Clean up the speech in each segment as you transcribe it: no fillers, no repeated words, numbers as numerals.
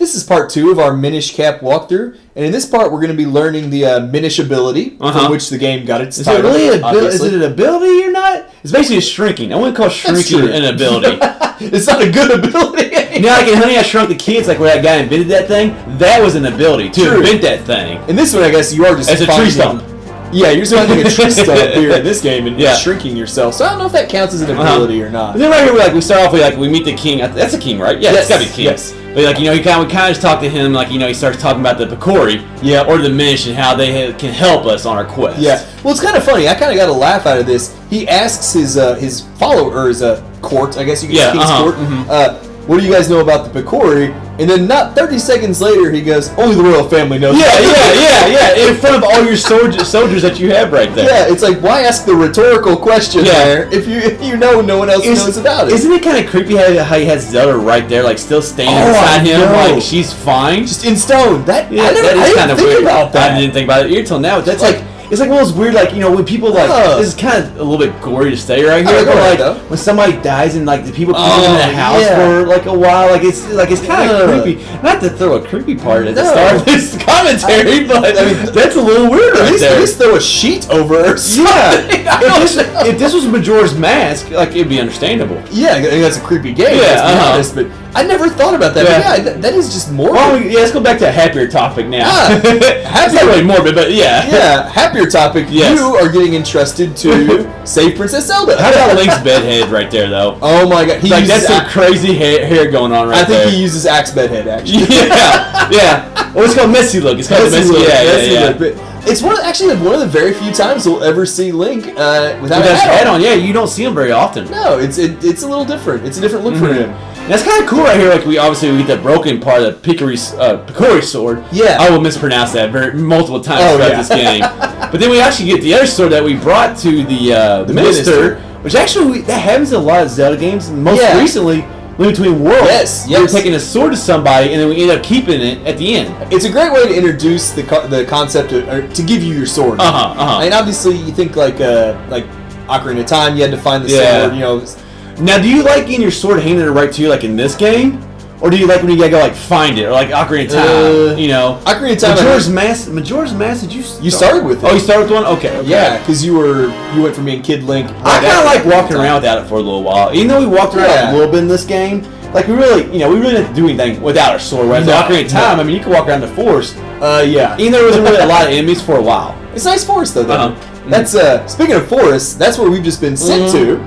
this is part 2 of our Minish Cap walkthrough, and in this part we're going to be learning the Minish ability, from which the game got its title. Is it an ability or not? It's basically a shrinking. I wouldn't call shrinking an ability. It's not a good ability. You know, like in Honey, I Shrunk the Kids, like where that guy invented that thing, that was an ability to invent that thing. In this one, I guess you are just as a tree stump. Yeah, you're just finding a tree stump here in this game and shrinking yourself. So I don't know if that counts as an ability or not. But then right here, we start off with we meet the king. That's a king, right? Yeah, it's gotta be a king. Yes. But we kind of just talk to him, he starts talking about the Picori, or the Minish, and how they can help us on our quest. Yeah. Well, it's kind of funny. I kind of got a laugh out of this. He asks his follower, or his court, I guess you could say, king's court. What do you guys know about the Picori? And then not 30 seconds later, he goes, only the royal family knows. Yeah. In front of all your soldiers that you have right there. Yeah, it's like, why ask the rhetorical question there if you know no one else knows about it? Isn't it kind of creepy how he has Zelda right there, still standing beside him, like she's fine? Just in stone. That is kind of weird. About that. I didn't think about it until now. That's it's like one of those weird, when people this is kind of a little bit gory to say right here, but when somebody dies and the people keep them in the house for a while, it's kind of creepy. Not to throw a creepy part at the start of this commentary, but I mean that's a little weird. At least throw a sheet over or something. Yeah. If this was Majora's Mask, it'd be understandable. Yeah, I mean, that's a creepy game. Let's be honest, but I never thought about that. Yeah. But that is just morbid. Well, let's go back to a happier topic now. It's not really morbid, but yeah, happier topic. Yes. You are getting entrusted to save Princess Zelda. How about Link's bedhead right there, though? Oh my god, that's some crazy hair going on right there. I think he uses Axe bedhead actually. Yeah. Well, it's called messy look. It's called messy look. Yeah. But it's one of the very few times we'll ever see Link without a hat on. Yeah, you don't see him very often. No, it's a little different. It's a different look for him. And that's kind of cool right here. We get the broken part of the Picori sword. Yeah. I will mispronounce that multiple times throughout this game. But then we actually get the other sword that we brought to the Minister, which actually that happens in a lot of Zelda games. Most recently, Link Between Worlds. Yes. We're taking a sword to somebody, and then we end up keeping it at the end. It's a great way to introduce the concept to give you your sword. I mean, obviously, you think like Ocarina of Time, you had to find the sword. Now, do you like getting your sword handed right to you, like in this game? Or do you like when you gotta go find it, or Ocarina of Time? Ocarina of Time. Majora's Mask. Did you? You started with it. Oh, you started with one. Okay. Yeah, because you went from being Kid Link. I kind of like walking around without it for a little while. Even though we walked around a little bit in this game, we really didn't have to do anything without our sword. Whereas Ocarina of Time, I mean, you could walk around the forest. Even though there wasn't really a lot of enemies for a while. It's a nice forest though. That's speaking of forests. That's where we've just been sent to.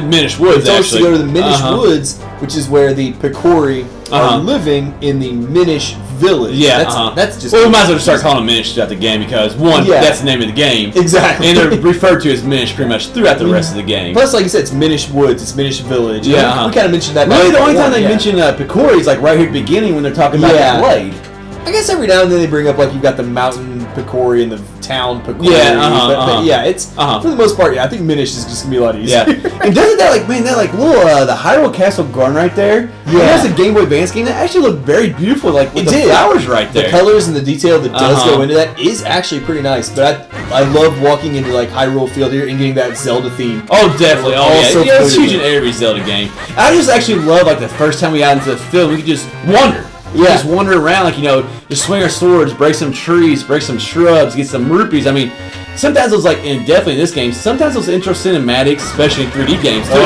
Minish Woods, to go to the Minish Woods, which is where the Picori are living in the Minish Village. Yeah, that's just. Well, we might as well just start calling them Minish throughout the game because that's the name of the game. Exactly. And they're referred to as Minish pretty much throughout the rest of the game. Plus, like you said, it's Minish Woods, it's Minish Village. Yeah, we kind of mentioned that. Really, the only time they mention Picori is right here at the beginning when they're talking about the blade. I guess every now and then they bring up you've got the mountain Picori and the town Picori. Yeah, it's for the most part. I think Minish is just gonna be a lot easier. Yeah, and doesn't that little the Hyrule Castle garden right there? Yeah, that's a Game Boy Advance game that actually looked very beautiful. With the flowers right there. The colors and the detail that does go into that is actually pretty nice. But I love walking into Hyrule Field here and getting that Zelda theme. Oh, definitely. It's huge in every Zelda game. I just actually love the first time we got into the field, we could just wander. Just wander around, just swing our swords, break some trees, break some shrubs, get some rupees. I mean, sometimes those and definitely in this game, sometimes those intro cinematics, especially in 3D games too,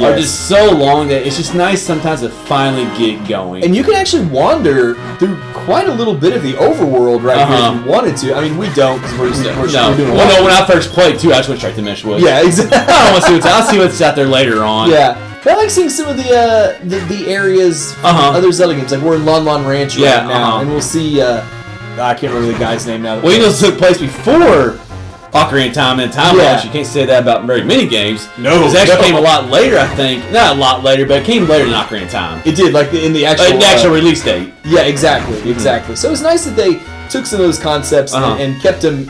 are just so long that it's just nice sometimes to finally get going. And you can actually wander through quite a little bit of the overworld here if you wanted to. I mean, we don't because we're doing when I first played too, I just went straight to Minish Woods. Yeah, exactly. I don't want to see I'll see what's out there later on. Yeah. But I like seeing some of the areas from other Zelda games. We're in Lon Lon Ranch right now, and we'll see. I can't remember the guy's name now. Well, this took place before Ocarina of Time and Time Launch. You can't say that about very many games. No, it actually came a lot later. I think not a lot later, but it came later than Ocarina of Time. It did, in the actual release date. Yeah, exactly. So it's nice that they took some of those concepts and kept them.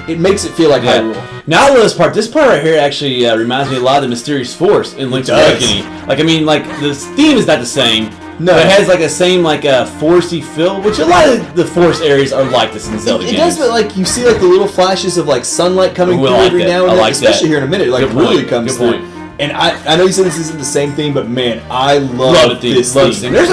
It makes it feel like Hyrule. Now I love this part. This part right here actually reminds me a lot of the Mysterious Forest in Link's Awakening. The theme is not the same. No, but it has the same foresty feel, which a lot of the forest areas are like this in Zelda games. It does, but you see the little flashes of sunlight coming through every now and then, especially here in a minute. It really comes through. And I know you said this isn't the same thing, but man, I love this theme. There's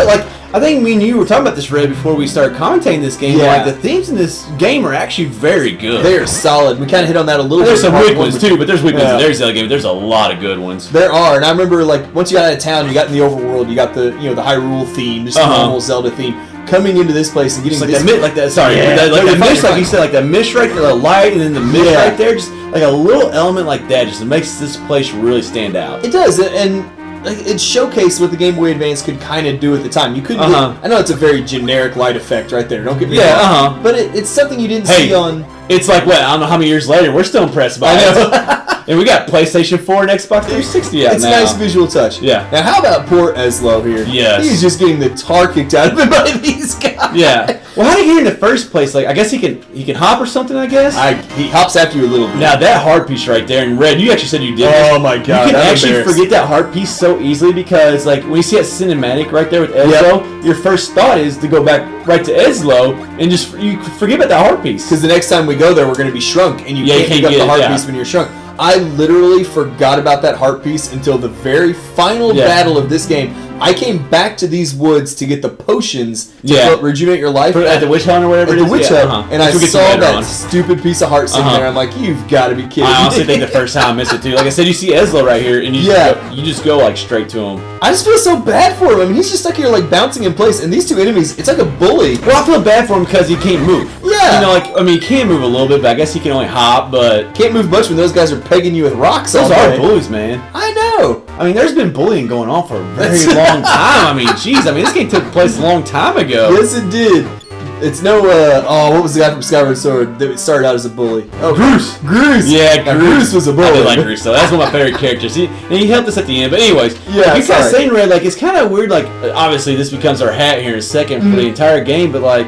I think me and you were talking about this, Ray, before we started commentating this game. Yeah. Like, the themes in this game are actually very good. They're solid. We kind of hit on that a little bit. There's some weak ones, too, but there's weak ones in their Zelda game. There's a lot of good ones. There are, and I remember, like, once you got out of town, you got in the overworld, you got the, the Hyrule theme, just the normal Zelda theme. Coming into this place and getting like this... like that, sorry. Yeah. That mist, like you said, like that mist right there, the light, and then the mist right there, just like a little element like that just makes this place really stand out. It does, and like, it showcased what the Game Boy Advance could kind of do at the time. You couldn't I know it's a very generic light effect right there, don't get me wrong. But it's something you didn't see on... It's like, what, I don't know how many years later, we're still impressed by it. And we got PlayStation 4 and Xbox 360 out It's now. a nice visual touch. Yeah. Now, how about poor Ezlo here? Yes. He's just getting the tar kicked out of him by these guys. Yeah. Well, how did he get in the first place? Like, I guess he can hop or something, I guess? He hops after you a little bit. Now, that heart piece right there in red, you actually said you did. Oh, my God. You can actually forget that heart piece so easily because, like, when you see that cinematic right there with Ezlo, your first thought is to go back right to Ezlo and just you forget about that heart piece. Because the next time we go there, we're going to be shrunk, and you can't pick up the heart piece when you're shrunk. I literally forgot about that heart piece until the very final battle of this game. I came back to these woods to get the potions to rejuvenate your life. At the witch hut or whatever it is? At the witch hut. And I saw that stupid piece of heart sitting there. I'm like, you've got to be kidding me. I honestly think the first time I missed it too. Like I said, you see Ezlo right here, and you just go like straight to him. I just feel so bad for him. I mean, he's just stuck here like bouncing in place, and these two enemies, it's like a bully. Well, I feel bad for him because he can't move. Yeah. You know, like, I mean, he can move a little bit, but I guess he can only hop, but... Can't move much when those guys are pegging you with rocks all day. Those are bullies, man. I know. I mean, there's been bullying going on for a very long time. I mean, jeez. I mean, this game took place a long time ago. Yes, it did. It's no, what was the guy from Skyward Sword that started out as a bully? Oh, Groose. Yeah, Groose was a bully. I did like Groose, though. That's one of my favorite characters. He helped us at the end. But anyways, yeah, you kind of saying, Red, like, it's kind of weird, like, obviously this becomes our hat here in a second for the entire game, but, like,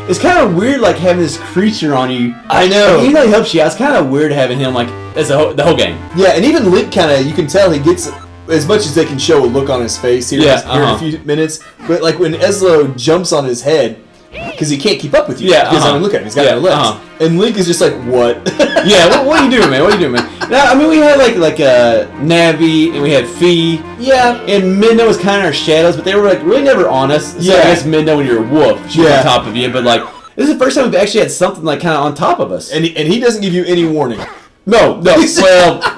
it's kind of weird, like, having this creature on you. I know. Like, even though he helps you out, it's kind of weird having him, like, as the whole game. Yeah, and even Link kind of, you can tell he gets... As much as they can show a look on his face here, here in a few minutes, but like when Ezlo jumps on his head, because he can't keep up with you. Because I mean, look at him, he's got no legs, and Link is just like, what? What are you doing, man? What are you doing, man? Now, I mean, we had like Navi, and we had Fee. Yeah. And Midna was kind of our shadows, but they were like really never on us. So I guess Midna when you're a wolf, she's on top of you, but like this is the first time we've actually had something like kind of on top of us. And he doesn't give you any warning. No. Well,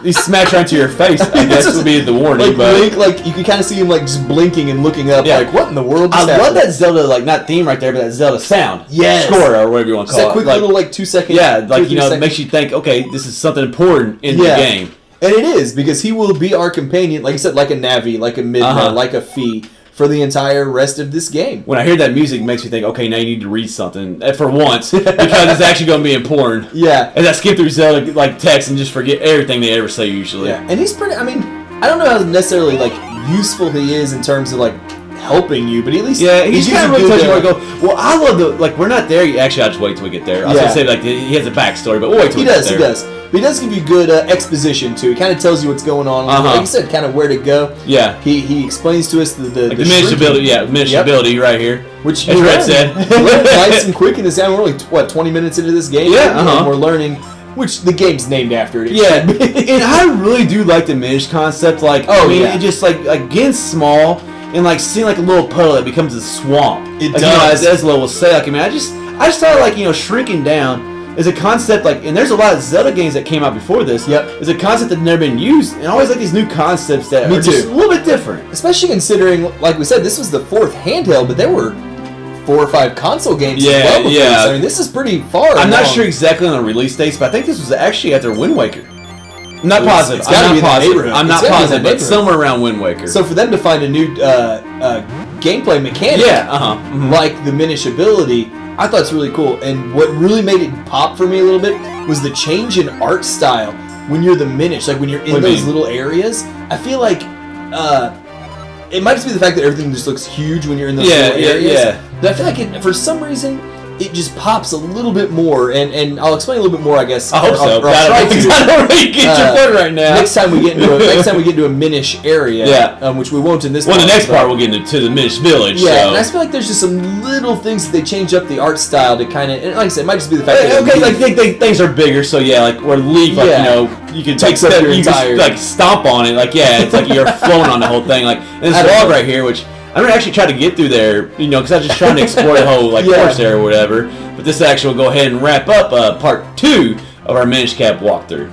he smacks right to your face, I guess would be the warning. Like, but Link, like, you can kind of see him, like, just blinking and looking up, like, what in the world just happened? I love that Zelda, like, not theme right there, but that Zelda sound. Yes. Score, or whatever you want to call it. That quick little, like, 2 second. Yeah, like, it makes you think, okay, this is something important in the game. And it is, because he will be our companion, like you said, like a Navi, like a Midna, like a Fee, for the entire rest of this game. When I hear that music, it makes me think, okay, now you need to read something for once because it's actually going to be important. Yeah. As I skip through Zelda like text and just forget everything they ever say usually. Yeah. And he's pretty. I mean, I don't know how necessarily like useful he is in terms of like helping you, but at least he's kind of really touching where I go. Well, I love the like we're not there. Actually, I'll just wait till we get there. I was gonna say like he has a backstory, but we'll wait till we get there. He does. But he does give you good exposition too. He kind of tells you what's going on. Like you said, kind of where to go. Yeah. He explains to us the Minish ability. Yeah, Minish ability right here. Which as Red said, nice and quick in this game. We're only 20 minutes into this game. Yeah. And we're learning. Which the game's named after it. Yeah, and I really do like the Minish concept. Like, it just like getting small and like seeing like a little puddle that becomes a swamp. It like, does. As Ezlo will say, like, I mean, I just thought like shrinking down is a concept like, and there's a lot of Zelda games that came out before this. Yep. Is a concept that's never been used, and I always like these new concepts that are just a little bit different. Especially considering, like we said, this was the 4th handheld, but there were 4 or 5 console games as well before this. I mean, this is pretty far. I'm not sure exactly on the release dates, but I think this was actually after Wind Waker. I'm not positive. It's gotta be in the neighborhood. I'm not positive, but somewhere around Wind Waker. So for them to find a new gameplay mechanic, like the Minish ability, I thought it's really cool. And what really made it pop for me a little bit was the change in art style when you're the Minish, like when you're in those little areas. I feel like it might just be the fact that everything just looks huge when you're in those little areas. But I feel like for some reason, it just pops a little bit more, and I'll explain a little bit more, I guess. I hope so. I don't know where you get your foot right now. Next time we get into a Minish area, which we won't in this. Well, the next part we'll get into the Minish Village. Yeah, and I feel like there's just some little things that they change up the art style to kind of, and like I said, it might just be the fact that things are bigger, so like where Leaf, you can take step, you can like stomp on it, it's like you're floating on the whole thing, and this log right here, which I'm gonna actually try to get through there, because I was just trying to explore the whole course there or whatever. But this actually will go ahead and wrap up part 2 of our Minish Cap walkthrough.